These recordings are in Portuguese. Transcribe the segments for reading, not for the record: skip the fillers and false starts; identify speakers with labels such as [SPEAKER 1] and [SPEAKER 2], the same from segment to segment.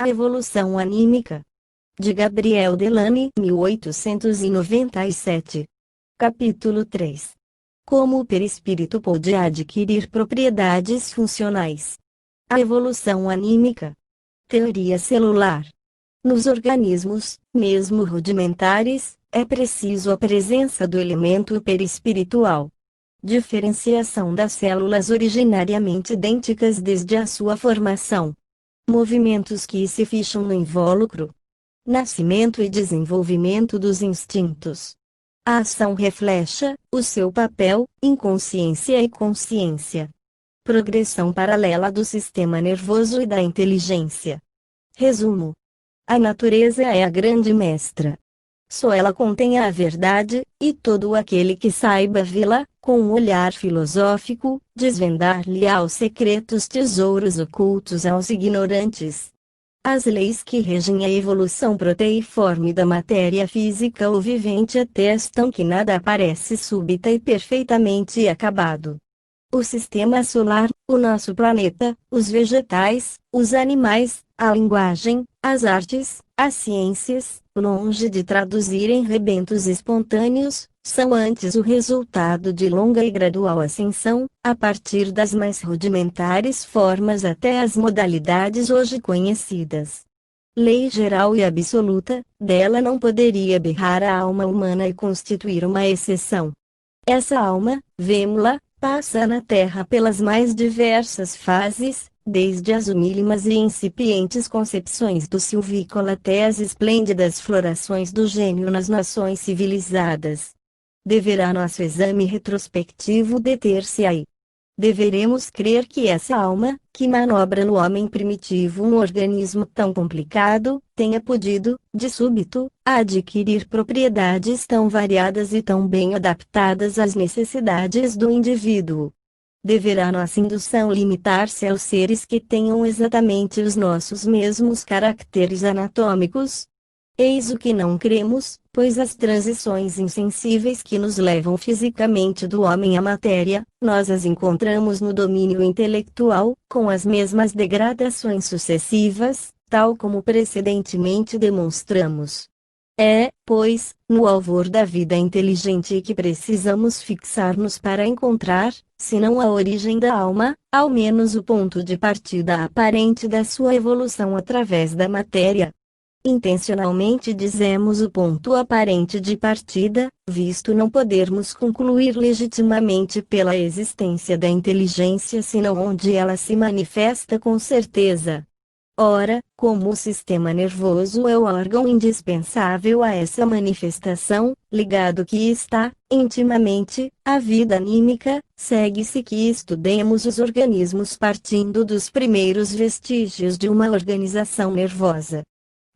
[SPEAKER 1] A evolução anímica. De Gabriel Delany, 1897. Capítulo 3. Como o perispírito pode adquirir propriedades funcionais. A evolução anímica. Teoria celular. Nos organismos, mesmo rudimentares, é preciso a presença do elemento perispiritual. Diferenciação das células originariamente idênticas desde a sua formação. Movimentos que se ficham no invólucro. Nascimento e desenvolvimento dos instintos. A ação reflexa o seu papel, inconsciência e consciência. Progressão paralela do sistema nervoso e da inteligência. Resumo. A natureza é a grande mestra. Só ela contém a verdade, e todo aquele que saiba vê-la, com um olhar filosófico, desvendar-lhe-á os secretos tesouros ocultos aos ignorantes. As leis que regem a evolução proteiforme da matéria física ou vivente atestam que nada aparece súbita e perfeitamente acabado. O sistema solar, o nosso planeta, os vegetais, os animais, a linguagem, as artes, as ciências, longe de traduzirem rebentos espontâneos, são antes o resultado de longa e gradual ascensão, a partir das mais rudimentares formas até as modalidades hoje conhecidas. Lei geral e absoluta, dela não poderia berrar a alma humana e constituir uma exceção. Essa alma, vemo-la, passa na Terra pelas mais diversas fases, desde as humílimas e incipientes concepções do silvícola até as esplêndidas florações do gênio nas nações civilizadas. Deverá nosso exame retrospectivo deter-se aí. Deveremos crer que essa alma, que manobra no homem primitivo um organismo tão complicado, tenha podido, de súbito, adquirir propriedades tão variadas e tão bem adaptadas às necessidades do indivíduo. Deverá nossa indução limitar-se aos seres que tenham exatamente os nossos mesmos caracteres anatômicos? Eis o que não cremos, pois as transições insensíveis que nos levam fisicamente do homem à matéria, nós as encontramos no domínio intelectual, com as mesmas degradações sucessivas, tal como precedentemente demonstramos. É, pois, no alvor da vida inteligente que precisamos fixar-nos para encontrar, se não a origem da alma, ao menos o ponto de partida aparente da sua evolução através da matéria. Intencionalmente dizemos o ponto aparente de partida, visto não podermos concluir legitimamente pela existência da inteligência senão onde ela se manifesta com certeza. Ora, como o sistema nervoso é o órgão indispensável a essa manifestação, ligado que está, intimamente, à vida anímica, segue-se que estudemos os organismos partindo dos primeiros vestígios de uma organização nervosa.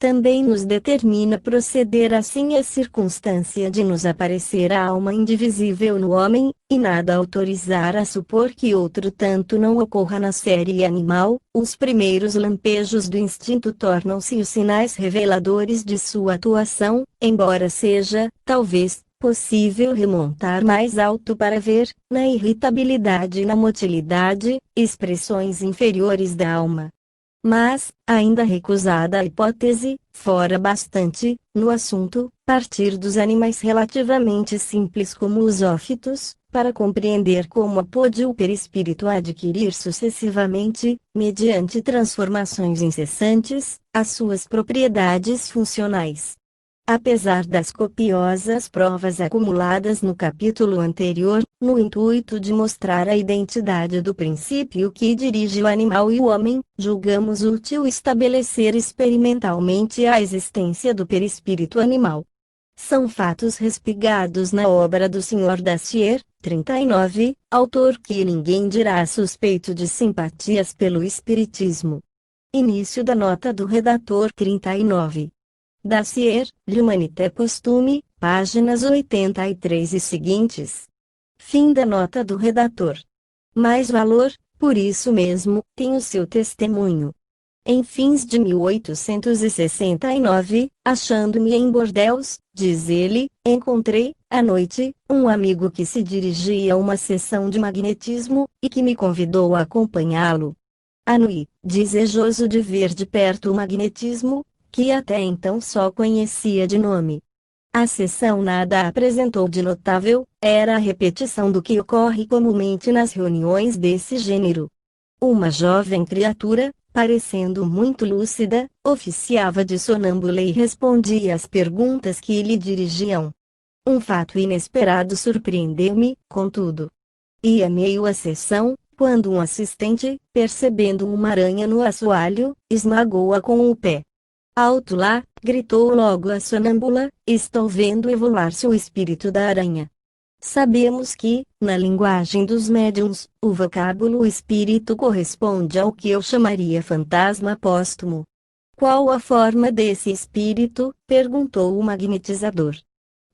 [SPEAKER 1] Também nos determina proceder assim a circunstância de nos aparecer a alma indivisível no homem, e nada autorizar a supor que outro tanto não ocorra na série animal. Os primeiros lampejos do instinto tornam-se os sinais reveladores de sua atuação, embora seja, talvez, possível remontar mais alto para ver, na irritabilidade e na motilidade, expressões inferiores da alma. Mas, ainda recusada a hipótese, fora bastante, no assunto, partir dos animais relativamente simples como os ófitos, para compreender como pôde o perispírito adquirir sucessivamente, mediante transformações incessantes, as suas propriedades funcionais. Apesar das copiosas provas acumuladas no capítulo anterior, no intuito de mostrar a identidade do princípio que dirige o animal e o homem, julgamos útil estabelecer experimentalmente a existência do perispírito animal. São fatos respigados na obra do Sr. Dacier, 39, autor que ninguém dirá suspeito de simpatias pelo espiritismo. Início da nota do redator 39. Dacier, L'Humanité Posthume, páginas 83 e seguintes. Fim da nota do redator. Mais valor, por isso mesmo, tem o seu testemunho. Em fins de 1869, achando-me em Bordeaux, diz ele, encontrei, à noite, um amigo que se dirigia a uma sessão de magnetismo, e que me convidou a acompanhá-lo. Anhui, desejoso de ver de perto o magnetismo, que até então só conhecia de nome. A sessão nada apresentou de notável, era a repetição do que ocorre comumente nas reuniões desse gênero. Uma jovem criatura, parecendo muito lúcida, oficiava de sonâmbula e respondia às perguntas que lhe dirigiam. Um fato inesperado surpreendeu-me, contudo. Ia meio a sessão, quando um assistente, percebendo uma aranha no assoalho, esmagou-a com o pé. Alto lá, gritou logo a sonâmbula, estou vendo evolar-se o espírito da aranha. Sabemos que, na linguagem dos médiuns, o vocábulo espírito corresponde ao que eu chamaria fantasma póstumo. Qual a forma desse espírito? Perguntou o magnetizador.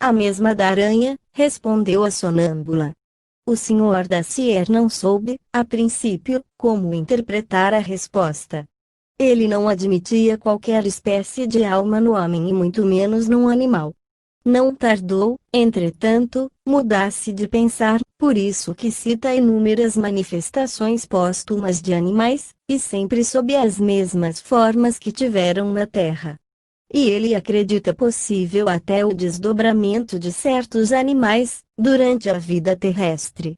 [SPEAKER 1] A mesma da aranha, respondeu a sonâmbula. O Sr. Dacier não soube, a princípio, como interpretar a resposta. Ele não admitia qualquer espécie de alma no homem e muito menos num animal. Não tardou, entretanto, mudar-se de pensar, por isso que cita inúmeras manifestações póstumas de animais, e sempre sob as mesmas formas que tiveram na Terra. E ele acredita possível até o desdobramento de certos animais, durante a vida terrestre.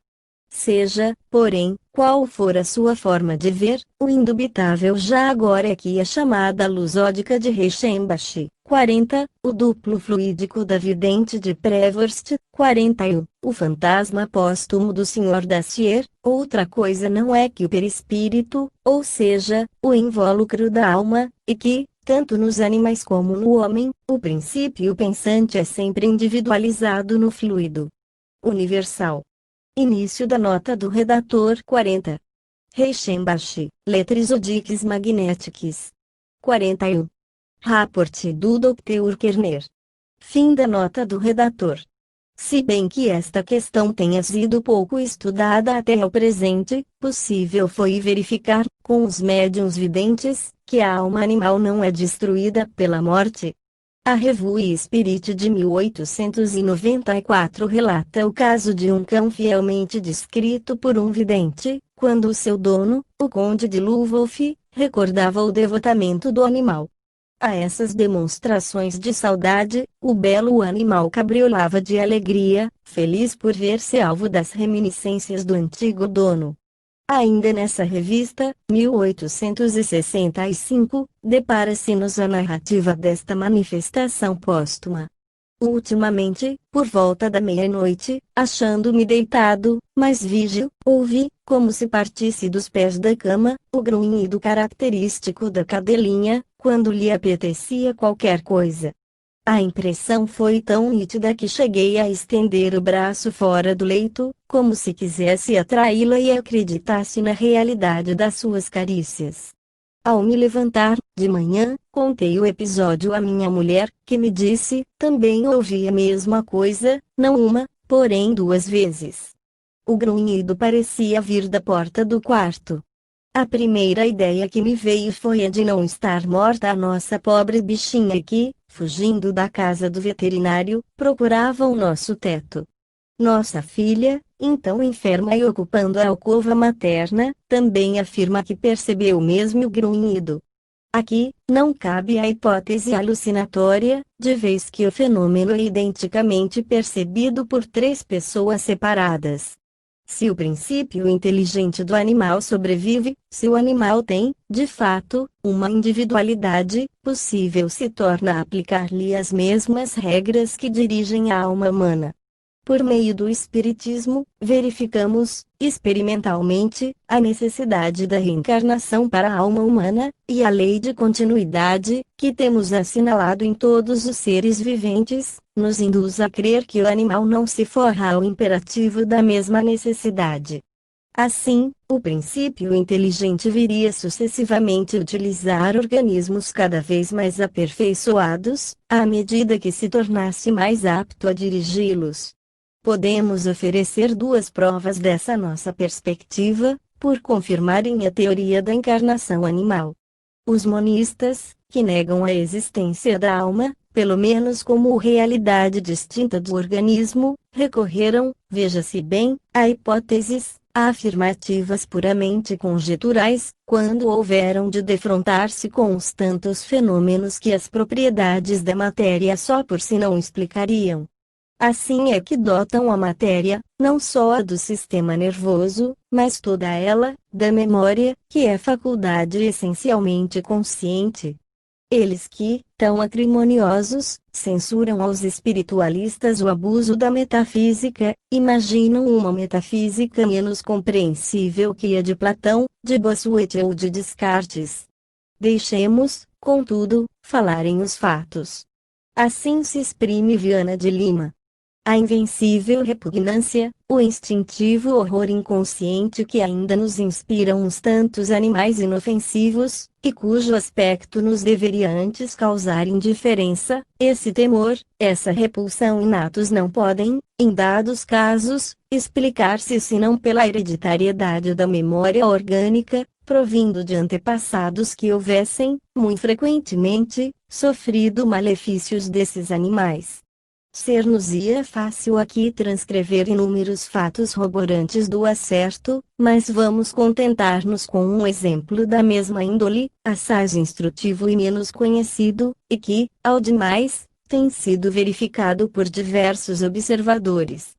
[SPEAKER 1] Seja, porém, qual for a sua forma de ver, o indubitável já agora é que a chamada lusódica de Reichenbach, 40, o duplo fluídico da vidente de Prevorst, 41, o fantasma póstumo do Sr. Dacier, outra coisa não é que o perispírito, ou seja, o invólucro da alma, e que, tanto nos animais como no homem, o princípio pensante é sempre individualizado no fluido universal. Início da nota do redator 40. Reichenbach, Lettres Magnetiques. 41. Rapport do Dr. Kerner. Fim da nota do redator. Se bem que esta questão tenha sido pouco estudada até ao presente, possível foi verificar, com os médiuns videntes, que a alma animal não é destruída pela morte. A Revue Spirit de 1894 relata o caso de um cão fielmente descrito por um vidente, quando o seu dono, o conde de Luwolf, recordava o devotamento do animal. A essas demonstrações de saudade, o belo animal cabriolava de alegria, feliz por ver-se alvo das reminiscências do antigo dono. Ainda nessa revista, 1865, depara-se-nos a narrativa desta manifestação póstuma. Ultimamente, por volta da meia-noite, achando-me deitado, mas vígil, ouvi, como se partisse dos pés da cama, o grunhido característico da cadelinha, quando lhe apetecia qualquer coisa. A impressão foi tão nítida que cheguei a estender o braço fora do leito, como se quisesse atraí-la e acreditasse na realidade das suas carícias. Ao me levantar, de manhã, contei o episódio à minha mulher, que me disse, também ouvi a mesma coisa, não uma, porém 2 vezes. O grunhido parecia vir da porta do quarto. A primeira ideia que me veio foi a de não estar morta a nossa pobre bichinha que, fugindo da casa do veterinário, procurava o nosso teto. Nossa filha, então enferma e ocupando a alcova materna, também afirma que percebeu o mesmo grunhido. Aqui, não cabe a hipótese alucinatória, de vez que o fenômeno é identicamente percebido por 3 pessoas separadas. Se o princípio inteligente do animal sobrevive, se o animal tem, de fato, uma individualidade, possível se torna aplicar-lhe as mesmas regras que dirigem a alma humana. Por meio do Espiritismo, verificamos, experimentalmente, a necessidade da reencarnação para a alma humana, e a lei de continuidade, que temos assinalado em todos os seres viventes, nos induz a crer que o animal não se forra ao imperativo da mesma necessidade. Assim, o princípio inteligente viria sucessivamente utilizar organismos cada vez mais aperfeiçoados, à medida que se tornasse mais apto a dirigi-los. Podemos oferecer 2 provas dessa nossa perspectiva, por confirmarem a teoria da encarnação animal. Os monistas, que negam a existência da alma, pelo menos como realidade distinta do organismo, recorreram, veja-se bem, a hipóteses, afirmativas puramente conjeturais, quando houveram de defrontar-se com os tantos fenômenos que as propriedades da matéria só por si não explicariam. Assim é que dotam a matéria, não só a do sistema nervoso, mas toda ela, da memória, que é faculdade essencialmente consciente. Eles que, tão acrimoniosos, censuram aos espiritualistas o abuso da metafísica, imaginam uma metafísica menos compreensível que a de Platão, de Bossuet ou de Descartes. Deixemos, contudo, falarem os fatos. Assim se exprime Viana de Lima. A invencível repugnância, o instintivo horror inconsciente que ainda nos inspiram uns tantos animais inofensivos, e cujo aspecto nos deveria antes causar indiferença, esse temor, essa repulsão inatos não podem, em dados casos, explicar-se senão pela hereditariedade da memória orgânica, provindo de antepassados que houvessem, muito frequentemente, sofrido malefícios desses animais. Ser-nos-ia fácil aqui transcrever inúmeros fatos roborantes do acerto, mas vamos contentar-nos com um exemplo da mesma índole, assaz instrutivo e menos conhecido, e que, ao demais, tem sido verificado por diversos observadores.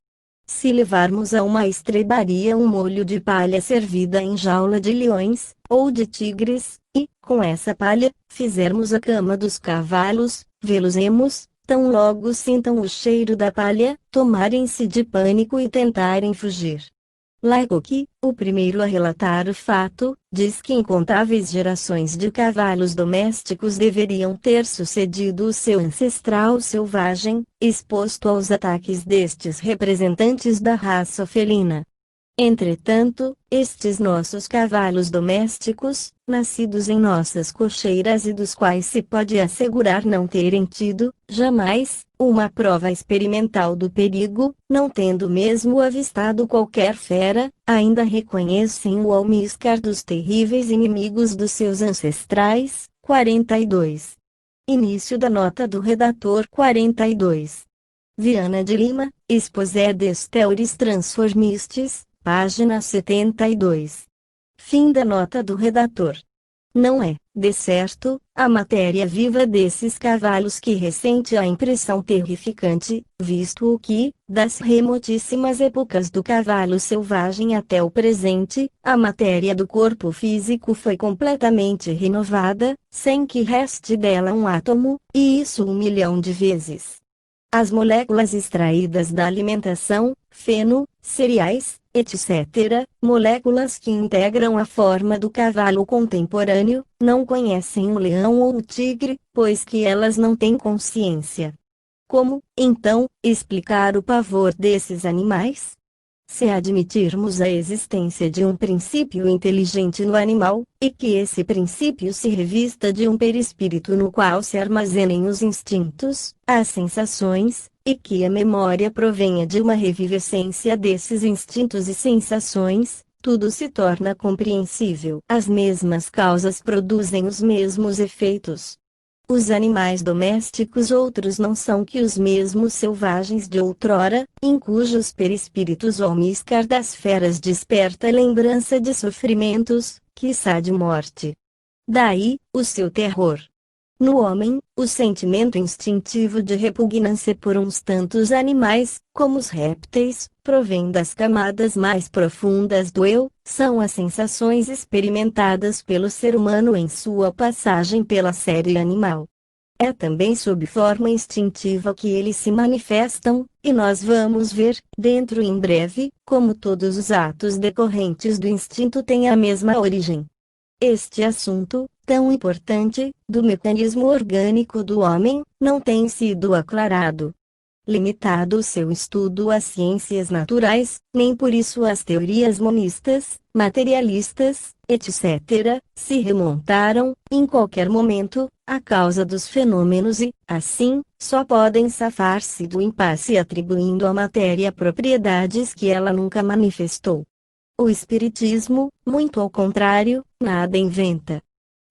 [SPEAKER 1] Se levarmos a uma estrebaria um molho de palha servida em jaula de leões, ou de tigres, e, com essa palha, fizermos a cama dos cavalos, vê-los-emos, tão logo sintam o cheiro da palha, tomarem-se de pânico e tentarem fugir. Laicoque, o primeiro a relatar o fato, diz que incontáveis gerações de cavalos domésticos deveriam ter sucedido o seu ancestral selvagem, exposto aos ataques destes representantes da raça felina. Entretanto, estes nossos cavalos domésticos, nascidos em nossas cocheiras e dos quais se pode assegurar não terem tido, jamais, uma prova experimental do perigo, não tendo mesmo avistado qualquer fera, ainda reconhecem o almíscar dos terríveis inimigos dos seus ancestrais. 42. Início da nota do redator. 42. Viana de Lima, Exposé des Theories Transformistes, página 72. Fim da nota do redator. Não é, de certo, a matéria viva desses cavalos que ressente a impressão terrificante, visto o que, das remotíssimas épocas do cavalo selvagem até o presente, a matéria do corpo físico foi completamente renovada, sem que reste dela um átomo, e isso 1.000.000 de vezes. As moléculas extraídas da alimentação, feno, cereais, etc., moléculas que integram a forma do cavalo contemporâneo, não conhecem o leão ou o tigre, pois que elas não têm consciência. Como, então, explicar o pavor desses animais? Se admitirmos a existência de um princípio inteligente no animal, e que esse princípio se revista de um perispírito no qual se armazenem os instintos, as sensações, e que a memória provenha de uma revivescência desses instintos e sensações, tudo se torna compreensível. As mesmas causas produzem os mesmos efeitos. Os animais domésticos outros não são que os mesmos selvagens de outrora, em cujos perispíritos o almíscar das feras desperta lembrança de sofrimentos, quiçá de morte. Daí, o seu terror. No homem, o sentimento instintivo de repugnância por uns tantos animais, como os répteis, provém das camadas mais profundas do eu, são as sensações experimentadas pelo ser humano em sua passagem pela série animal. É também sob forma instintiva que eles se manifestam, e nós vamos ver, dentro em breve, como todos os atos decorrentes do instinto têm a mesma origem. Este assunto, tão importante, do mecanismo orgânico do homem, não tem sido aclarado. Limitado o seu estudo às ciências naturais, nem por isso às teorias monistas, materialistas, etc., se remontaram, em qualquer momento, à causa dos fenômenos e, assim, só podem safar-se do impasse atribuindo à matéria propriedades que ela nunca manifestou. O Espiritismo, muito ao contrário, nada inventa.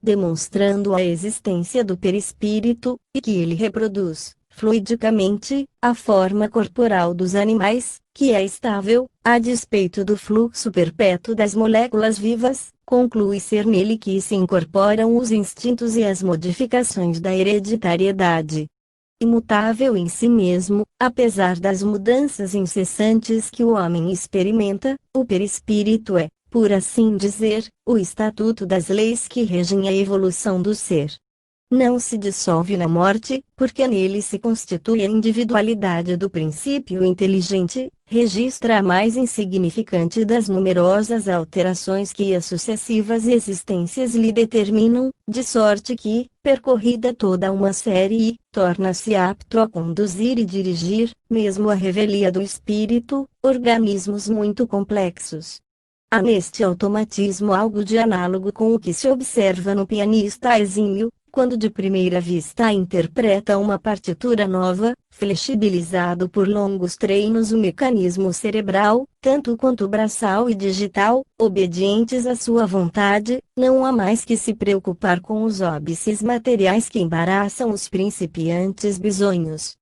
[SPEAKER 1] Demonstrando a existência do perispírito, e que ele reproduz, fluidicamente, a forma corporal dos animais, que é estável, a despeito do fluxo perpétuo das moléculas vivas, conclui ser nele que se incorporam os instintos e as modificações da hereditariedade. Imutável em si mesmo, apesar das mudanças incessantes que o homem experimenta, o perispírito é, por assim dizer, o estatuto das leis que regem a evolução do ser. Não se dissolve na morte, porque nele se constitui a individualidade do princípio inteligente, registra a mais insignificante das numerosas alterações que as sucessivas existências lhe determinam, de sorte que, percorrida toda uma série, torna-se apto a conduzir e dirigir, mesmo à revelia do espírito, organismos muito complexos. Há neste automatismo algo de análogo com o que se observa no pianista exímio, quando de primeira vista interpreta uma partitura nova, flexibilizado por longos treinos o mecanismo cerebral, tanto quanto braçal e digital, obedientes à sua vontade, não há mais que se preocupar com os óbices materiais que embaraçam os principiantes bisonhos.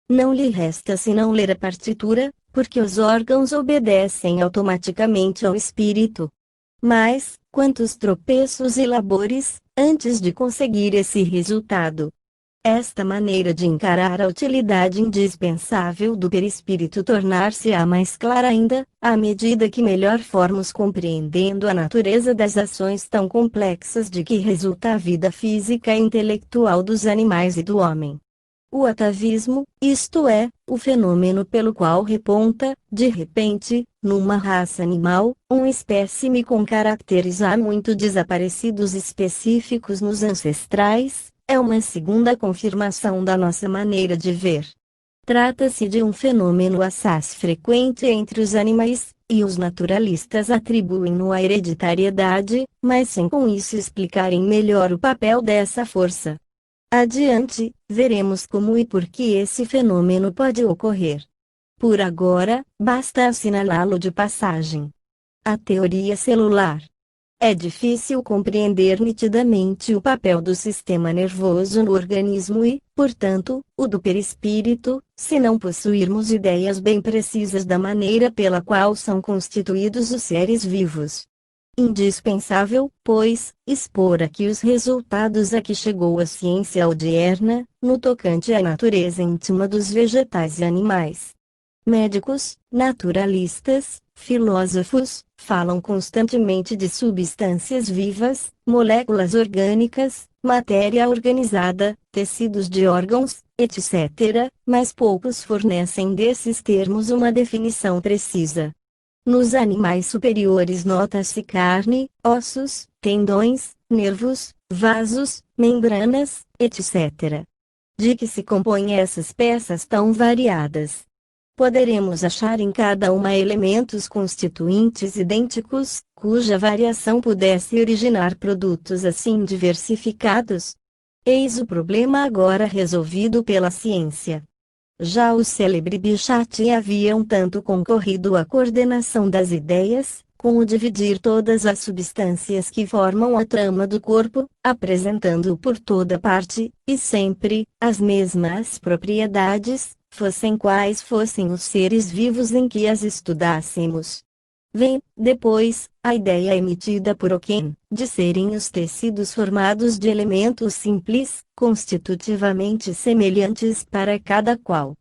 [SPEAKER 1] Não lhe resta senão ler a partitura, porque os órgãos obedecem automaticamente ao espírito. Mas, quantos tropeços e labores, antes de conseguir esse resultado! Esta maneira de encarar a utilidade indispensável do perispírito tornar-se-á mais clara ainda, à medida que melhor formos compreendendo a natureza das ações tão complexas de que resulta a vida física e intelectual dos animais e do homem. O atavismo, isto é, o fenômeno pelo qual reponta, de repente, numa raça animal, um espécime com caracteres há muito desaparecidos específicos nos ancestrais, é uma segunda confirmação da nossa maneira de ver. Trata-se de um fenômeno assaz frequente entre os animais, e os naturalistas atribuem-no à hereditariedade, mas sem com isso explicarem melhor o papel dessa força. Adiante, veremos como e por que esse fenômeno pode ocorrer. Por agora, basta assinalá-lo de passagem. A teoria celular. É difícil compreender nitidamente o papel do sistema nervoso no organismo e, portanto, o do perispírito, se não possuirmos ideias bem precisas da maneira pela qual são constituídos os seres vivos. Indispensável, pois, expor aqui os resultados a que chegou a ciência odierna, no tocante à natureza íntima dos vegetais e animais. Médicos, naturalistas, filósofos, falam constantemente de substâncias vivas, moléculas orgânicas, matéria organizada, tecidos de órgãos, etc., mas poucos fornecem desses termos uma definição precisa. Nos animais superiores nota-se carne, ossos, tendões, nervos, vasos, membranas, etc. De que se compõem essas peças tão variadas? Poderemos achar em cada uma elementos constituintes idênticos, cuja variação pudesse originar produtos assim diversificados? Eis o problema agora resolvido pela ciência. Já o célebre Bichat havia um tanto concorrido à coordenação das ideias, com o dividir todas as substâncias que formam a trama do corpo, apresentando por toda parte, e sempre, as mesmas propriedades, fossem quais fossem os seres vivos em que as estudássemos. Vem, depois, a ideia emitida por Oken, de serem os tecidos formados de elementos simples, constitutivamente semelhantes para cada qual.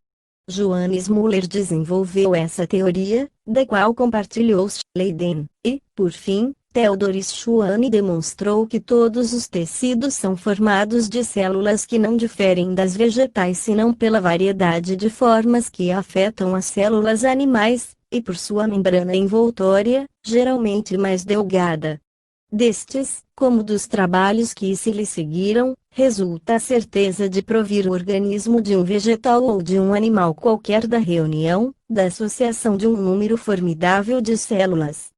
[SPEAKER 1] Johannes Müller desenvolveu essa teoria, da qual compartilhou Schleiden, e, por fim, Theodor Schwann demonstrou que todos os tecidos são formados de células que não diferem das vegetais senão pela variedade de formas que afetam as células animais, e por sua membrana envoltória, geralmente mais delgada. Destes, como dos trabalhos que se lhe seguiram, resulta a certeza de provir o organismo de um vegetal ou de um animal qualquer da reunião, da associação de um número formidável de células.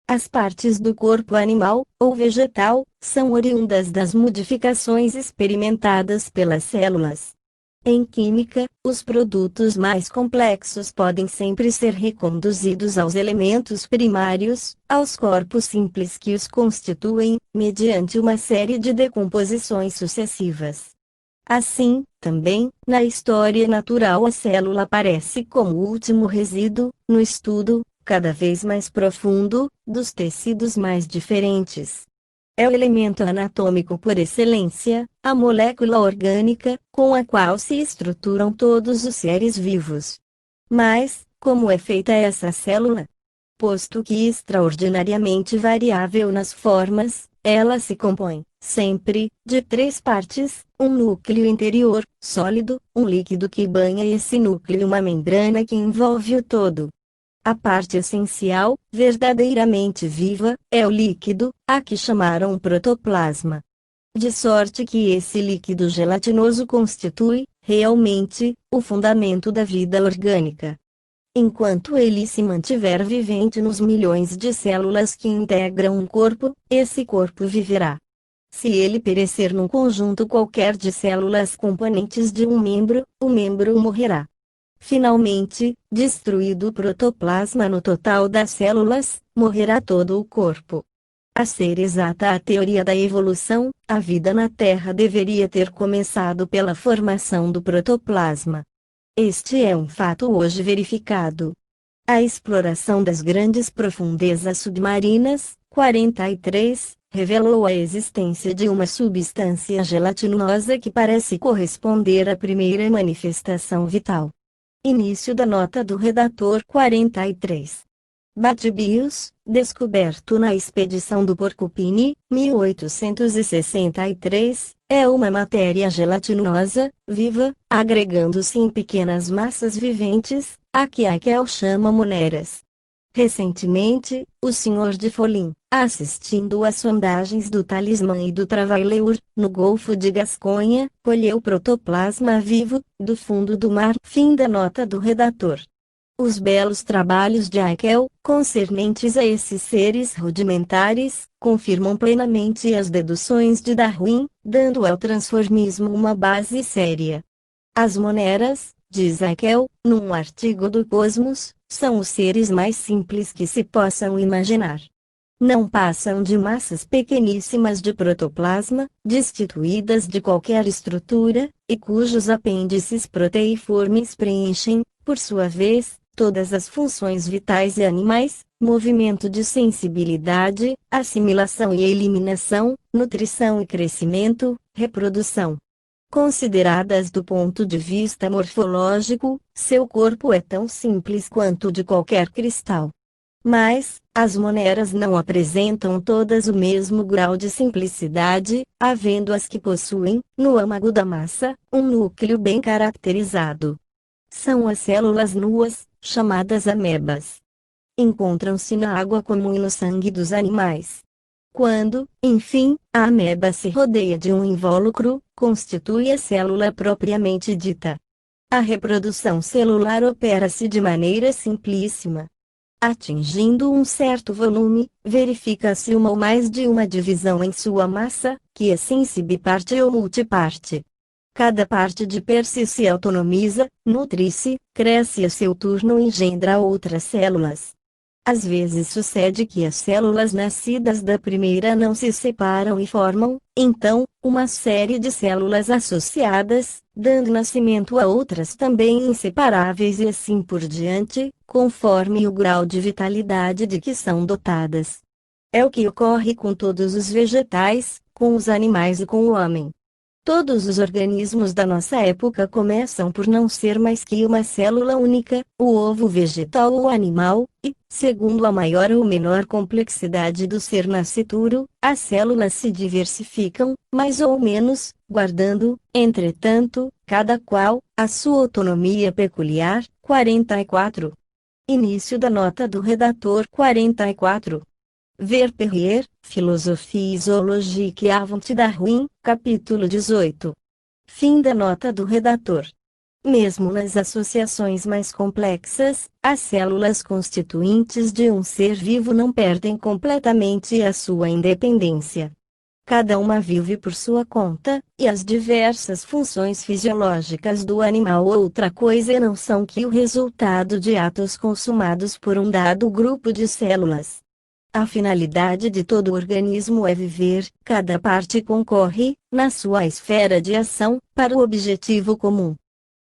[SPEAKER 1] As partes do corpo animal, ou vegetal, são oriundas das modificações experimentadas pelas células. Em química, os produtos mais complexos podem sempre ser reconduzidos aos elementos primários, aos corpos simples que os constituem, mediante uma série de decomposições sucessivas. Assim, também, na história natural a célula aparece como o último resíduo, no estudo, cada vez mais profundo, dos tecidos mais diferentes. É o elemento anatômico por excelência, a molécula orgânica, com a qual se estruturam todos os seres vivos. Mas, como é feita essa célula? Posto que extraordinariamente variável nas formas, ela se compõe, sempre, de três partes: um núcleo interior, sólido, um líquido que banha esse núcleo e uma membrana que envolve o todo. A parte essencial, verdadeiramente viva, é o líquido, a que chamaram protoplasma. De sorte que esse líquido gelatinoso constitui, realmente, o fundamento da vida orgânica. Enquanto ele se mantiver vivente nos milhões de células que integram um corpo, esse corpo viverá. Se ele perecer num conjunto qualquer de células componentes de um membro, o membro morrerá. Finalmente, destruído o protoplasma no total das células, morrerá todo o corpo. A ser exata a teoria da evolução, a vida na Terra deveria ter começado pela formação do protoplasma. Este é um fato hoje verificado. A exploração das grandes profundezas submarinas, 43, revelou a existência de uma substância gelatinosa que parece corresponder à primeira manifestação vital. Início da nota do redator 43. Batibius, descoberto na expedição do Porcupine, 1863, é uma matéria gelatinosa, viva, agregando-se em pequenas massas viventes, a que Haeckel chama moneras. Recentemente, o Sr. de Follin, assistindo às sondagens do Talismã e do Travailleur, no Golfo de Gasconha, colheu protoplasma vivo, do fundo do mar. Fim da nota do redator. Os belos trabalhos de Haeckel, concernentes a esses seres rudimentares, confirmam plenamente as deduções de Darwin, dando ao transformismo uma base séria. As moneras, diz Haeckel, num artigo do Cosmos, são os seres mais simples que se possam imaginar. Não passam de massas pequeníssimas de protoplasma, destituídas de qualquer estrutura, e cujos apêndices proteiformes preenchem, por sua vez, todas as funções vitais e animais: movimento de sensibilidade, assimilação e eliminação, nutrição e crescimento, reprodução. Consideradas do ponto de vista morfológico, seu corpo é tão simples quanto o de qualquer cristal. Mas, as moneras não apresentam todas o mesmo grau de simplicidade, havendo as que possuem, no âmago da massa, um núcleo bem caracterizado. São as células nuas, chamadas amebas. Encontram-se na água comum e no sangue dos animais. Quando, enfim, a ameba se rodeia de um invólucro, constitui a célula propriamente dita. A reprodução celular opera-se de maneira simplíssima. Atingindo um certo volume, verifica-se uma ou mais de uma divisão em sua massa, que é sensibiparte ou multiparte. Cada parte de per si se autonomiza, nutre-se, cresce e a seu turno engendra outras células. Às vezes sucede que as células nascidas da primeira não se separam e formam, então, uma série de células associadas, dando nascimento a outras também inseparáveis e assim por diante, conforme o grau de vitalidade de que são dotadas. É o que ocorre com todos os vegetais, com os animais e com o homem. Todos os organismos da nossa época começam por não ser mais que uma célula única, o ovo vegetal ou animal, e, segundo a maior ou menor complexidade do ser nascituro, as células se diversificam, mais ou menos, guardando, entretanto, cada qual, a sua autonomia peculiar. 44. Início da nota do redator 44. Ver Perrier, Filosofia e Zoologia Avant Darwin, capítulo 18. Fim da nota do redator. Mesmo nas associações mais complexas, as células constituintes de um ser vivo não perdem completamente a sua independência. Cada uma vive por sua conta, e as diversas funções fisiológicas do animal outra coisa não são que o resultado de atos consumados por um dado grupo de células. A finalidade de todo organismo é viver, cada parte concorre, na sua esfera de ação, para o objetivo comum.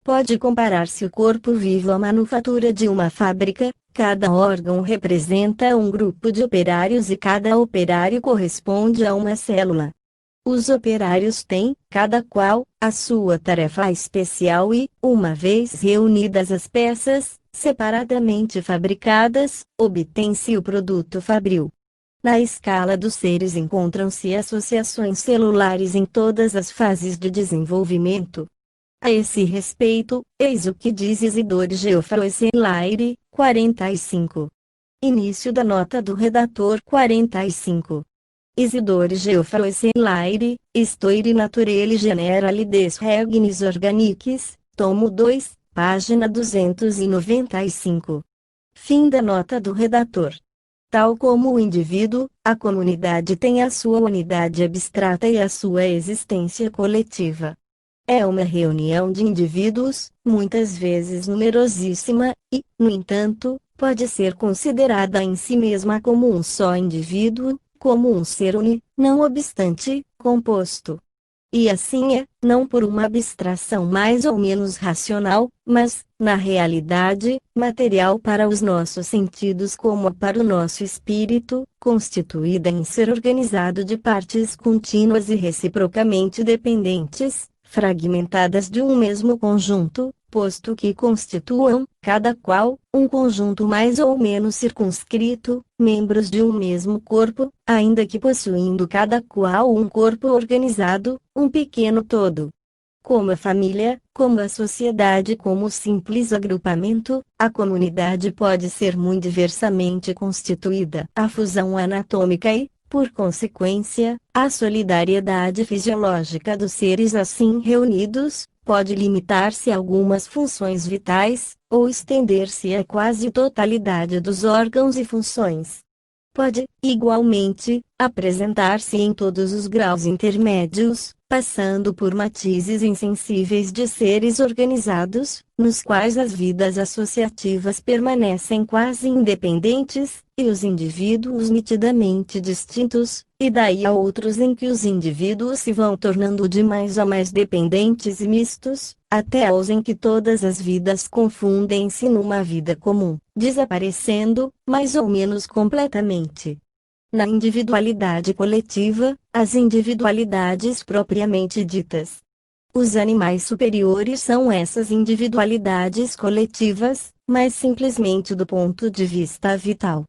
[SPEAKER 1] Pode comparar-se o corpo vivo à manufatura de uma fábrica, cada órgão representa um grupo de operários e cada operário corresponde a uma célula. Os operários têm, cada qual, a sua tarefa especial e, uma vez reunidas as peças, separadamente fabricadas, obtém-se o produto fabril. Na escala dos seres encontram-se associações celulares em todas as fases de desenvolvimento. A esse respeito, eis o que diz Isidore Geoffroy-Saint-Hilaire, 45. Início da nota do redator 45. Isidore Geoffroy-Saint-Hilaire, Histoire naturelle générale des règnes organiques, tomo 2, página 295. Fim da nota do redator. Tal como o indivíduo, a comunidade tem a sua unidade abstrata e a sua existência coletiva. É uma reunião de indivíduos, muitas vezes numerosíssima, e, no entanto, pode ser considerada em si mesma como um só indivíduo, como um ser não obstante, composto. E assim é, não por uma abstração mais ou menos racional, mas, na realidade, material para os nossos sentidos como para o nosso espírito, constituída em ser organizado de partes contínuas e reciprocamente dependentes, fragmentadas de um mesmo conjunto, posto que constituam, cada qual, um conjunto mais ou menos circunscrito, membros de um mesmo corpo, ainda que possuindo cada qual um corpo organizado, um pequeno todo. Como a família, como a sociedade, como o simples agrupamento, a comunidade pode ser muito diversamente constituída. A fusão anatômica e, por consequência, a solidariedade fisiológica dos seres assim reunidos, pode limitar-se a algumas funções vitais, ou estender-se à quase totalidade dos órgãos e funções. Pode, igualmente, apresentar-se em todos os graus intermédios, passando por matizes insensíveis de seres organizados, nos quais as vidas associativas permanecem quase independentes, e os indivíduos nitidamente distintos, e daí a outros em que os indivíduos se vão tornando de mais a mais dependentes e mistos, até aos em que todas as vidas confundem-se numa vida comum, desaparecendo, mais ou menos completamente. Na individualidade coletiva, as individualidades propriamente ditas. Os animais superiores são essas individualidades coletivas, mas simplesmente do ponto de vista vital.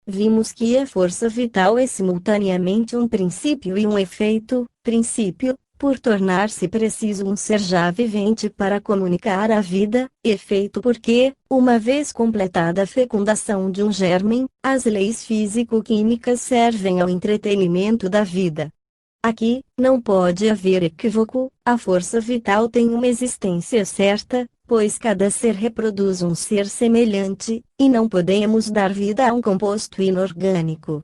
[SPEAKER 1] Vimos que a força vital é simultaneamente um princípio e um efeito. Princípio, por tornar-se preciso um ser já vivente para comunicar a vida; efeito porque, uma vez completada a fecundação de um gérmen, as leis físico-químicas servem ao entretenimento da vida. Aqui, não pode haver equívoco, a força vital tem uma existência certa, pois cada ser reproduz um ser semelhante, e não podemos dar vida a um composto inorgânico.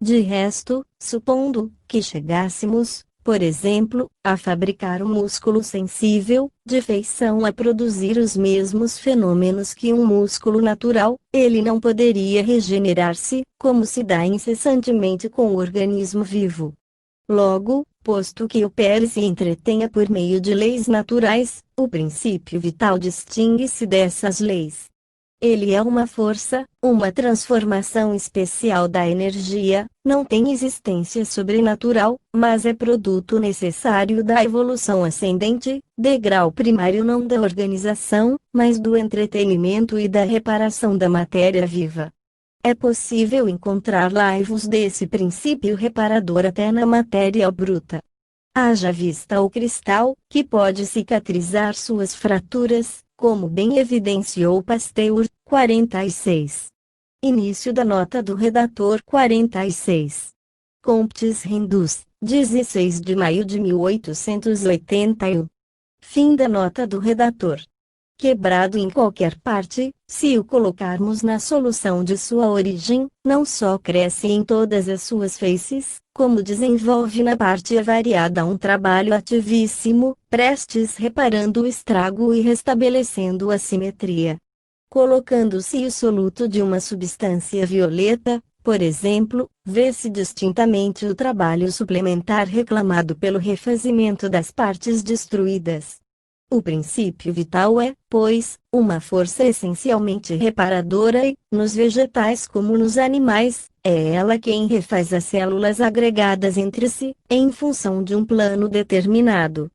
[SPEAKER 1] De resto, supondo que chegássemos, por exemplo, a fabricar um músculo sensível, de feição a produzir os mesmos fenômenos que um músculo natural, ele não poderia regenerar-se, como se dá incessantemente com o organismo vivo. Logo, posto que opere e se entretenha por meio de leis naturais, o princípio vital distingue-se dessas leis. Ele é uma força, uma transformação especial da energia, não tem existência sobrenatural, mas é produto necessário da evolução ascendente, degrau primário não da organização, mas do entretenimento e da reparação da matéria viva. É possível encontrar laivos desse princípio reparador até na matéria bruta. Haja vista o cristal, que pode cicatrizar suas fraturas, como bem evidenciou Pasteur, 46. Início da nota do redator 46. Comptes Rendus, 16 de maio de 1881. Fim da nota do redator. Quebrado em qualquer parte, se o colocarmos na solução de sua origem, não só cresce em todas as suas faces, como desenvolve na parte avariada um trabalho ativíssimo, prestes reparando o estrago e restabelecendo a simetria. Colocando-se o soluto de uma substância violeta, Por exemplo, vê-se distintamente o trabalho suplementar reclamado pelo refazimento das partes destruídas. O princípio vital é, pois, uma força essencialmente reparadora e, nos vegetais como nos animais, é ela quem refaz as células agregadas entre si, em função de um plano determinado.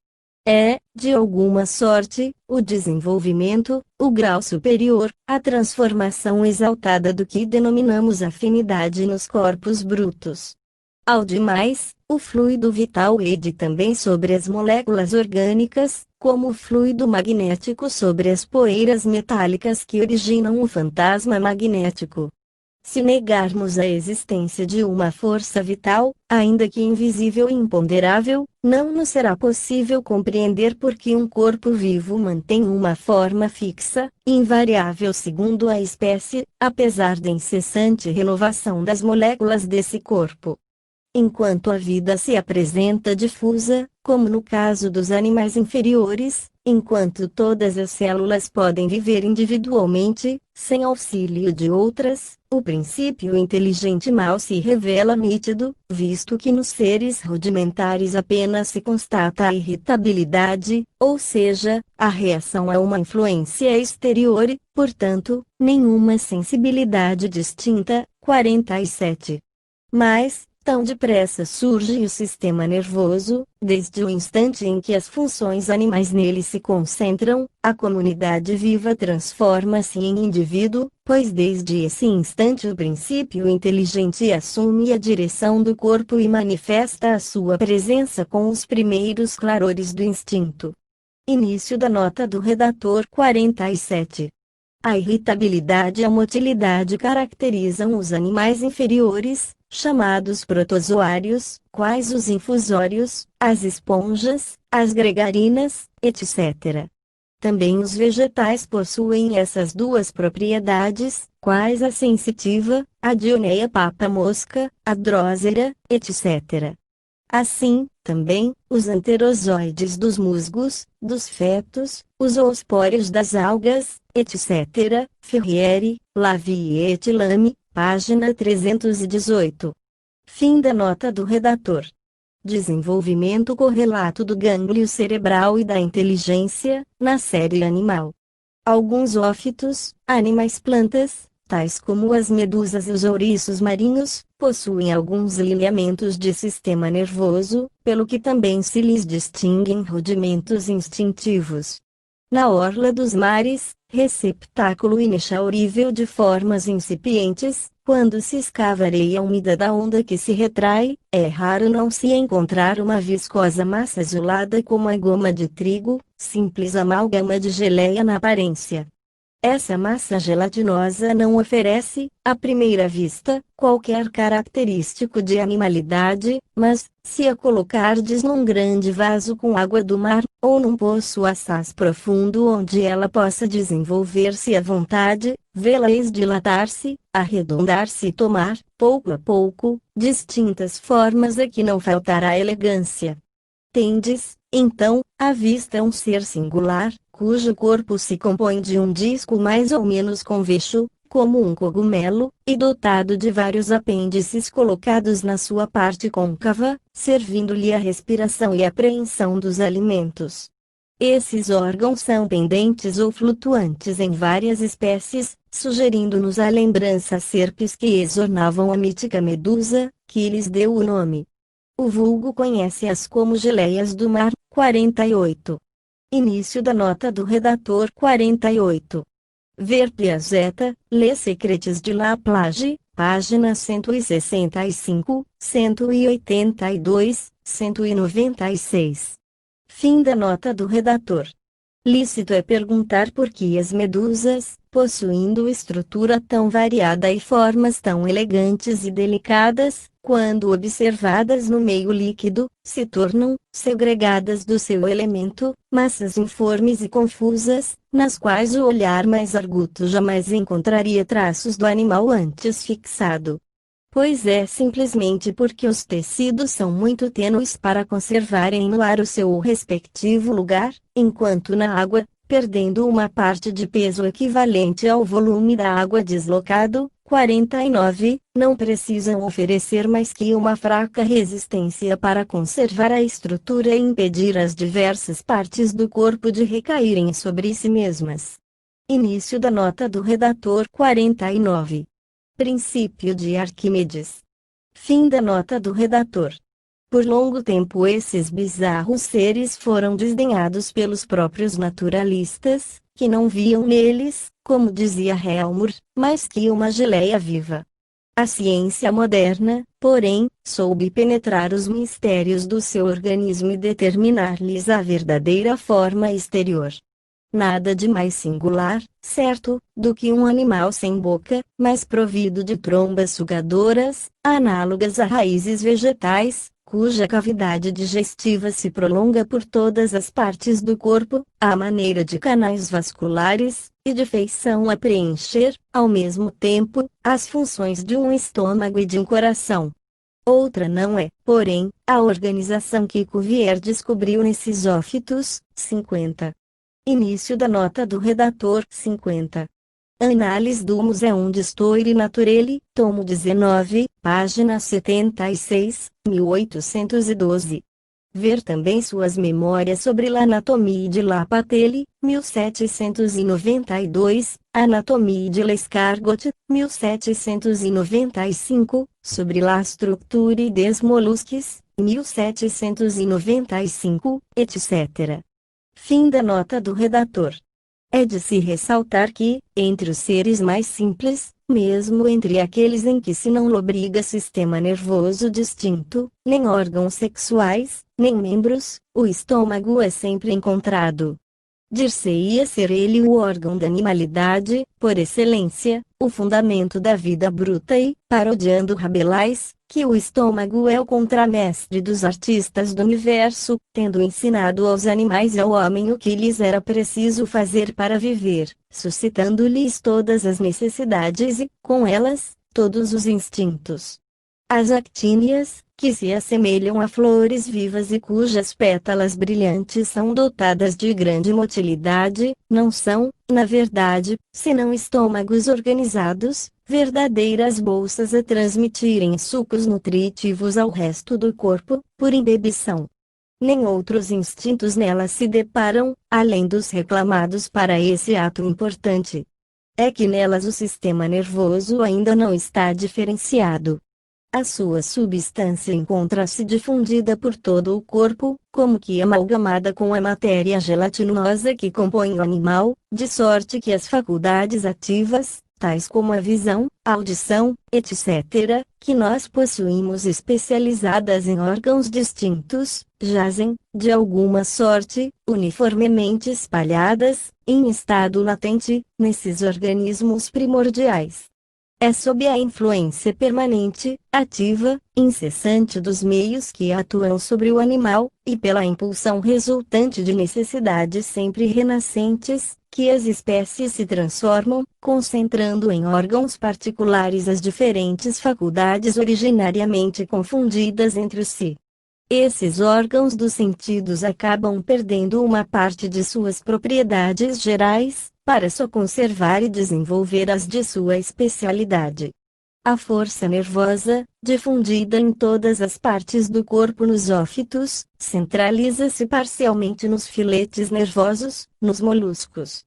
[SPEAKER 1] É, de alguma sorte, o desenvolvimento, o grau superior, a transformação exaltada do que denominamos afinidade nos corpos brutos. Ao demais, o fluido vital ide também sobre as moléculas orgânicas, como o fluido magnético sobre as poeiras metálicas que originam o fantasma magnético. Se negarmos a existência de uma força vital, ainda que invisível e imponderável, não nos será possível compreender por que um corpo vivo mantém uma forma fixa, invariável segundo a espécie, apesar da incessante renovação das moléculas desse corpo. Enquanto a vida se apresenta difusa, como no caso dos animais inferiores, enquanto todas as células podem viver individualmente, sem auxílio de outras, o princípio inteligente mal se revela nítido, visto que nos seres rudimentares apenas se constata a irritabilidade, ou seja, a reação a uma influência exterior e, portanto, nenhuma sensibilidade distinta. 47. Mas, tão depressa surge o sistema nervoso, desde o instante em que as funções animais nele se concentram, a comunidade viva transforma-se em indivíduo, pois desde esse instante o princípio inteligente assume a direção do corpo e manifesta a sua presença com os primeiros clarores do instinto. Início da nota do redator. 47. A irritabilidade e a motilidade caracterizam os animais inferiores, chamados protozoários, quais os infusórios, as esponjas, as gregarinas, etc. Também os vegetais possuem essas duas propriedades, quais a sensitiva, a dioneia papa-mosca, a drósera, etc. Assim, também, os anterozoides dos musgos, dos fetos, os oospórios das algas, etc. Ferrieri, Lavie Lamy, página 318. Fim da nota do redator. Desenvolvimento correlato do gânglio cerebral e da inteligência, na série animal. Alguns ófitos, animais-plantas, tais como as medusas e os ouriços marinhos, possuem alguns lineamentos de sistema nervoso, pelo que também se lhes distinguem rudimentos instintivos. Na orla dos mares, receptáculo inexaurível de formas incipientes, quando se escava areia úmida da onda que se retrai, é raro não se encontrar uma viscosa massa azulada como a goma de trigo, simples amálgama de geleia na aparência. Essa massa gelatinosa não oferece, à primeira vista, qualquer característico de animalidade, mas, se a colocardes num grande vaso com água do mar, ou num poço assaz profundo onde ela possa desenvolver-se à vontade, vê-la-eis dilatar-se, arredondar-se e tomar, pouco a pouco, distintas formas a que não faltará elegância. Tendes, então, à vista um ser singular, cujo corpo se compõe de um disco mais ou menos convexo, como um cogumelo, e dotado de vários apêndices colocados na sua parte côncava, servindo-lhe a respiração e a apreensão dos alimentos. Esses órgãos são pendentes ou flutuantes em várias espécies, sugerindo-nos a lembrança às serpes que exornavam a mítica medusa, que lhes deu o nome. O vulgo conhece-as como geleias do mar. 48. Início da nota do redator. 48. Ver Piazzetta, Les Secrets de la Plage, página 165, 182, 196. Fim da nota do redator. Lícito é perguntar por que as medusas, possuindo estrutura tão variada e formas tão elegantes e delicadas, quando observadas no meio líquido, se tornam, segregadas do seu elemento, massas informes e confusas, nas quais o olhar mais arguto jamais encontraria traços do animal antes fixado. Pois é simplesmente porque os tecidos são muito tênues para conservarem no ar o seu respectivo lugar, enquanto na água, perdendo uma parte de peso equivalente ao volume da água deslocado, 49, não precisam oferecer mais que uma fraca resistência para conservar a estrutura e impedir as diversas partes do corpo de recaírem sobre si mesmas. Início da nota do redator 49. Princípio de Arquimedes. Fim da nota do redator. Por longo tempo esses bizarros seres foram desdenhados pelos próprios naturalistas, que não viam neles, como dizia Helmor, mais que uma geleia viva. A ciência moderna, porém, soube penetrar os mistérios do seu organismo e determinar-lhes a verdadeira forma exterior. Nada de mais singular, certo, do que um animal sem boca, mas provido de trombas sugadoras, análogas a raízes vegetais, cuja cavidade digestiva se prolonga por todas as partes do corpo, à maneira de canais vasculares, e de feição a preencher, ao mesmo tempo, as funções de um estômago e de um coração. Outra não é, porém, a organização que Cuvier descobriu nesses ófitos. 50. Início da nota do redator 50. Análise do Museum de Histoire Naturelle, tomo 19, página 76, 1812. Ver também suas memórias sobre l'anatomie de la patelle, 1792, Anatomie de l'escargot, 1795, sobre la structure des mollusques, 1795, etc. Fim da nota do redator. É de se ressaltar que, entre os seres mais simples, mesmo entre aqueles em que se não lobriga sistema nervoso distinto, nem órgãos sexuais, nem membros, o estômago é sempre encontrado. Dir-se-ia ser ele o órgão da animalidade, por excelência, o fundamento da vida bruta e, parodiando Rabelais, que o estômago é o contramestre dos artistas do universo, tendo ensinado aos animais e ao homem o que lhes era preciso fazer para viver, suscitando-lhes todas as necessidades e, com elas, todos os instintos. As actínias, que se assemelham a flores vivas e cujas pétalas brilhantes são dotadas de grande motilidade, não são, na verdade, senão estômagos organizados, verdadeiras bolsas a transmitirem sucos nutritivos ao resto do corpo, por imbebição. Nem outros instintos nelas se deparam, além dos reclamados para esse ato importante. É que nelas o sistema nervoso ainda não está diferenciado. A sua substância encontra-se difundida por todo o corpo, como que amalgamada com a matéria gelatinosa que compõe o animal, de sorte que as faculdades ativas, tais como a visão, a audição, etc., que nós possuímos especializadas em órgãos distintos, jazem, de alguma sorte, uniformemente espalhadas, em estado latente, nesses organismos primordiais. É sob a influência permanente, ativa, incessante dos meios que atuam sobre o animal, e pela impulsão resultante de necessidades sempre renascentes, que as espécies se transformam, concentrando em órgãos particulares as diferentes faculdades originariamente confundidas entre si. Esses órgãos dos sentidos acabam perdendo uma parte de suas propriedades gerais, para só conservar e desenvolver as de sua especialidade. A força nervosa, difundida em todas as partes do corpo nos ófitos, centraliza-se parcialmente nos filetes nervosos, nos moluscos.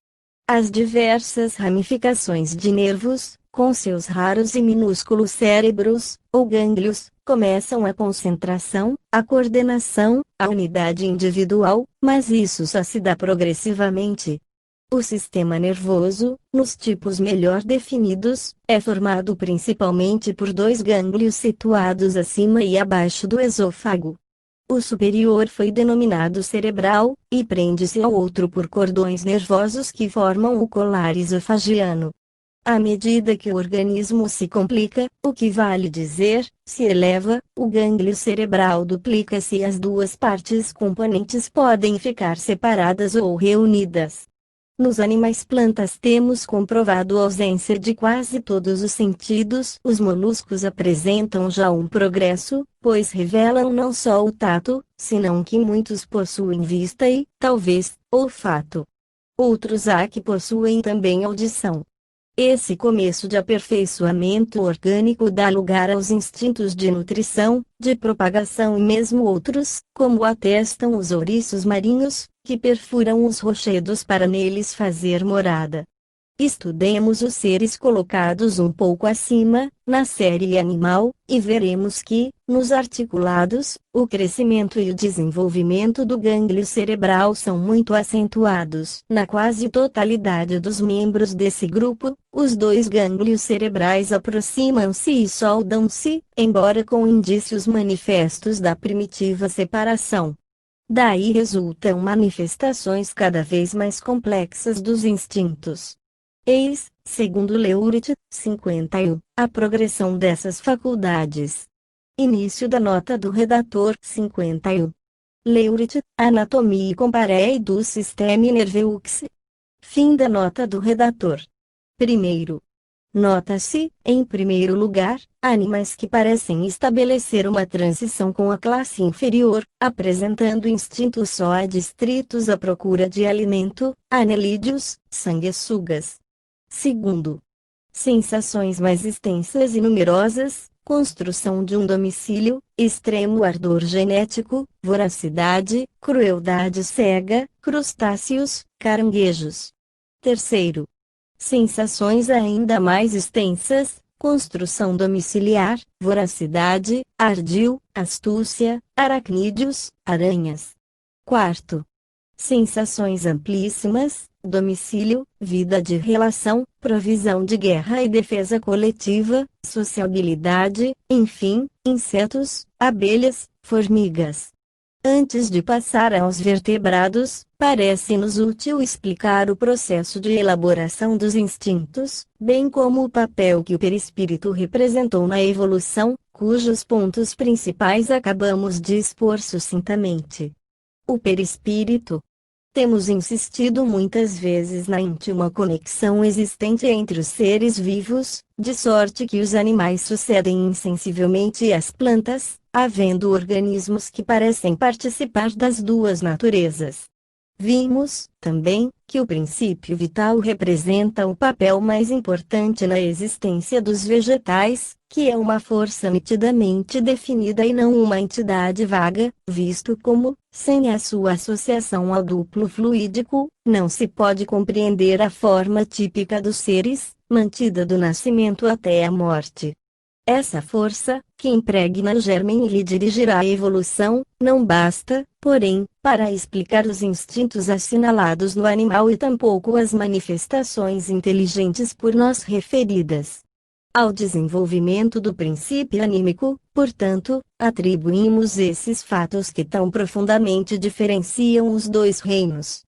[SPEAKER 1] As diversas ramificações de nervos, com seus raros e minúsculos cérebros, ou gânglios, começam a concentração, a coordenação, a unidade individual, mas isso só se dá progressivamente. O sistema nervoso, nos tipos melhor definidos, é formado principalmente por dois gânglios situados acima e abaixo do esôfago. O superior foi denominado cerebral, e prende-se ao outro por cordões nervosos que formam o colar esofagiano. À medida que o organismo se complica, o que vale dizer, se eleva, o gânglio cerebral duplica-se e as duas partes componentes podem ficar separadas ou reunidas. Nos animais plantas temos comprovado a ausência de quase todos os sentidos. Os moluscos apresentam já um progresso, pois revelam não só o tato, senão que muitos possuem vista e, talvez, olfato. Outros há que possuem também audição. Esse começo de aperfeiçoamento orgânico dá lugar aos instintos de nutrição, de propagação e mesmo outros, como atestam os ouriços marinhos, que perfuram os rochedos para neles fazer morada. Estudemos os seres colocados um pouco acima, na série animal, e veremos que, nos articulados, o crescimento e o desenvolvimento do gânglio cerebral são muito acentuados. Na quase totalidade dos membros desse grupo, os dois gânglios cerebrais aproximam-se e soldam-se, embora com indícios manifestos da primitiva separação. Daí resultam manifestações cada vez mais complexas dos instintos. Eis, segundo Leurit, 51, a progressão dessas faculdades. Início da nota do redator 51. Leurit, Anatomia comparée do Système nerveux. Fim da nota do redator. Primeiro. Nota-se, em primeiro lugar, animais que parecem estabelecer uma transição com a classe inferior, apresentando instintos só adstritos à procura de alimento, anelídeos, sanguessugas. Segundo, sensações mais extensas e numerosas, construção de um domicílio, extremo ardor genético, voracidade, crueldade cega, crustáceos, caranguejos. Terceiro, sensações ainda mais extensas, construção domiciliar, voracidade, ardil, astúcia, aracnídeos, aranhas. Quarto, sensações amplíssimas, domicílio, vida de relação, provisão de guerra e defesa coletiva, sociabilidade, enfim, insetos, abelhas, formigas. Antes de passar aos vertebrados, parece-nos útil explicar o processo de elaboração dos instintos, bem como o papel que o perispírito representou na evolução, cujos pontos principais acabamos de expor sucintamente. O perispírito. Temos insistido muitas vezes na íntima conexão existente entre os seres vivos, de sorte que os animais sucedem insensivelmente às plantas, havendo organismos que parecem participar das duas naturezas. Vimos, também, que o princípio vital representa o papel mais importante na existência dos vegetais, que é uma força nitidamente definida e não uma entidade vaga, visto como, sem a sua associação ao duplo fluídico, não se pode compreender a forma típica dos seres, mantida do nascimento até a morte. Essa força, que impregna o germe e lhe dirigirá a evolução, não basta, porém, para explicar os instintos assinalados no animal e tampouco as manifestações inteligentes por nós referidas. Ao desenvolvimento do princípio anímico, portanto, atribuímos esses fatos que tão profundamente diferenciam os dois reinos.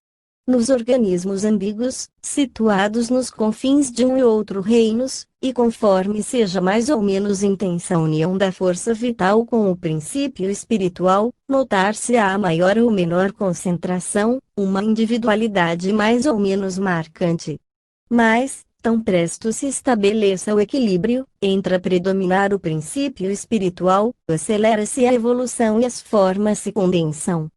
[SPEAKER 1] Nos organismos ambíguos, situados nos confins de um e outro reinos, e conforme seja mais ou menos intensa a união da força vital com o princípio espiritual, notar-se-á a maior ou menor concentração, uma individualidade mais ou menos marcante. Mas, tão presto se estabeleça o equilíbrio, entra a predominar o princípio espiritual, acelera-se a evolução e as formas se condensam.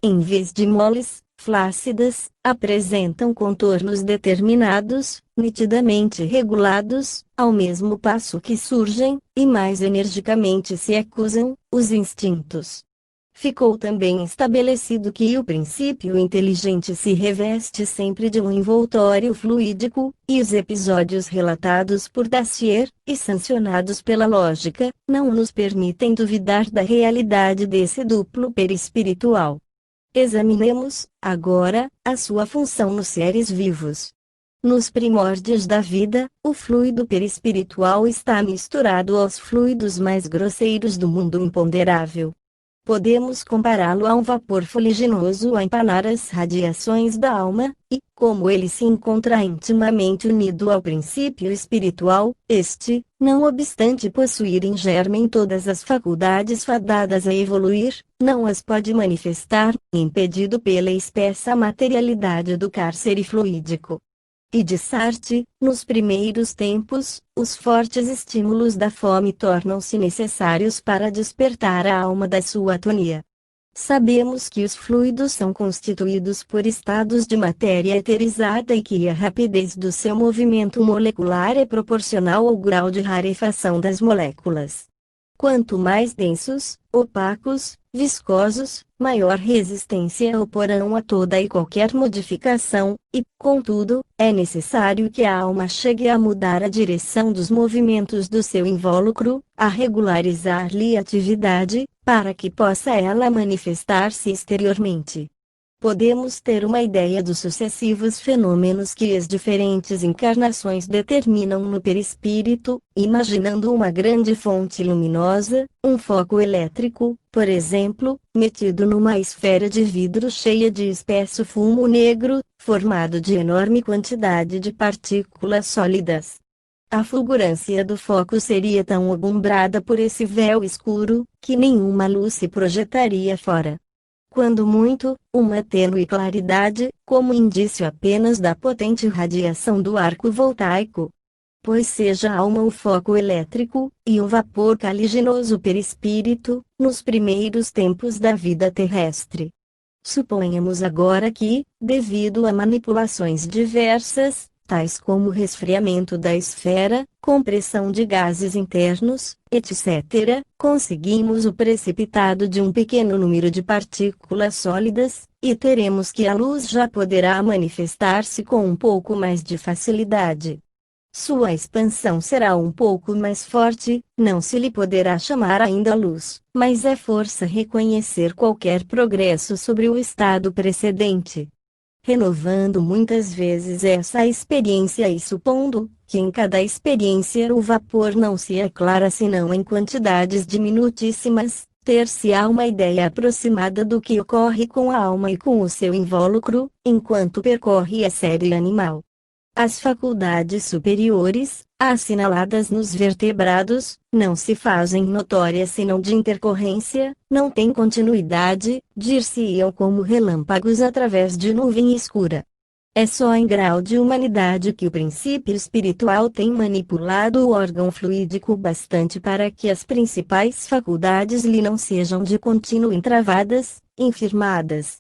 [SPEAKER 1] Em vez de moles, flácidas, apresentam contornos determinados, nitidamente regulados, ao mesmo passo que surgem, e mais energicamente se acusam, os instintos. Ficou também estabelecido que o princípio inteligente se reveste sempre de um envoltório fluídico, e os episódios relatados por Dacier, e sancionados pela lógica, não nos permitem duvidar da realidade desse duplo perispiritual. Examinemos, agora, a sua função nos seres vivos. Nos primórdios da vida, o fluido perispiritual está misturado aos fluidos mais grosseiros do mundo imponderável. Podemos compará-lo a um vapor fuliginoso a empanar as radiações da alma, e, como ele se encontra intimamente unido ao princípio espiritual, este, não obstante possuir em germe todas as faculdades fadadas a evoluir, não as pode manifestar, impedido pela espessa materialidade do cárcere fluídico. E de Sartre, nos primeiros tempos, os fortes estímulos da fome tornam-se necessários para despertar a alma da sua atonia. Sabemos que os fluidos são constituídos por estados de matéria eterizada e que a rapidez do seu movimento molecular é proporcional ao grau de rarefação das moléculas. Quanto mais densos, opacos, viscosos, maior resistência oporão a toda e qualquer modificação, e, contudo, é necessário que a alma chegue a mudar a direção dos movimentos do seu invólucro, a regularizar-lhe a atividade, para que possa ela manifestar-se exteriormente. Podemos ter uma ideia dos sucessivos fenômenos que as diferentes encarnações determinam no perispírito, imaginando uma grande fonte luminosa, um foco elétrico, por exemplo, metido numa esfera de vidro cheia de espesso fumo negro, formado de enorme quantidade de partículas sólidas. A fulgurância do foco seria tão alumbrada por esse véu escuro, que nenhuma luz se projetaria fora. Quando muito, uma tênue claridade, como indício apenas da potente radiação do arco voltaico. Pois seja a alma o foco elétrico, e o vapor caliginoso perispírito, nos primeiros tempos da vida terrestre. Suponhamos agora que, devido a manipulações diversas, tais como resfriamento da esfera, compressão de gases internos, etc., conseguimos o precipitado de um pequeno número de partículas sólidas, e teremos que a luz já poderá manifestar-se com um pouco mais de facilidade. Sua expansão será um pouco mais forte, não se lhe poderá chamar ainda luz, mas é força reconhecer qualquer progresso sobre o estado precedente. Renovando muitas vezes essa experiência e supondo que em cada experiência o vapor não se aclara senão em quantidades diminutíssimas, ter-se-á uma ideia aproximada do que ocorre com a alma e com o seu invólucro, enquanto percorre a série animal. As faculdades superiores, assinaladas nos vertebrados, não se fazem notórias senão de intercorrência, não têm continuidade, dir-se-iam como relâmpagos através de nuvem escura. É só em grau de humanidade que o princípio espiritual tem manipulado o órgão fluídico bastante para que as principais faculdades lhe não sejam de contínuo entravadas, infirmadas.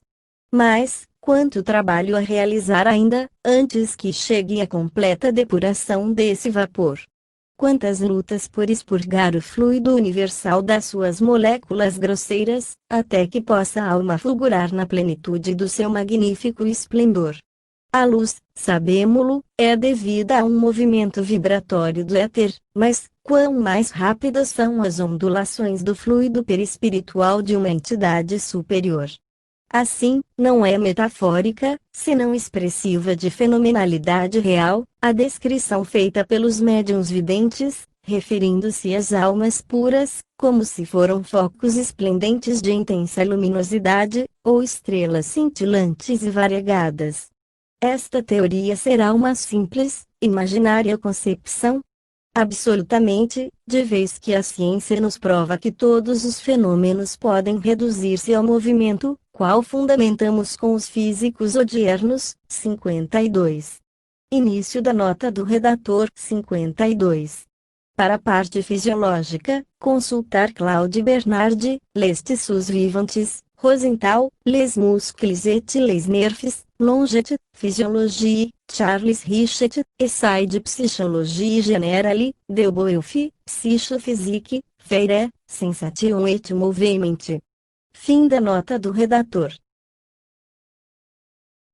[SPEAKER 1] Mas, quanto trabalho a realizar ainda, antes que chegue a completa depuração desse vapor. Quantas lutas por expurgar o fluido universal das suas moléculas grosseiras, até que possa a alma fulgurar na plenitude do seu magnífico esplendor. A luz, sabemo-lo, é devida a um movimento vibratório do éter, mas, quão mais rápidas são as ondulações do fluido perispiritual de uma entidade superior. Assim, não é metafórica, senão expressiva de fenomenalidade real, a descrição feita pelos médiuns videntes, referindo-se às almas puras, como se foram focos esplendentes de intensa luminosidade, ou estrelas cintilantes e variegadas. Esta teoria será uma simples, imaginária concepção? Absolutamente, de vez que a ciência nos prova que todos os fenômenos podem reduzir-se ao movimento, qual fundamentamos com os físicos odiernos. 52. Início da nota do redator. 52. Para a parte fisiológica, consultar Claude Bernard, Les Tissus Vivantes, Rosenthal, Les Muscles et les Nerfs, Longet, Physiologie, Charles Richet, Essai de Psychologie Générale, de Boelfi, Psychophysique, Feire, Sensation et Mouvement. Fim da nota do redator.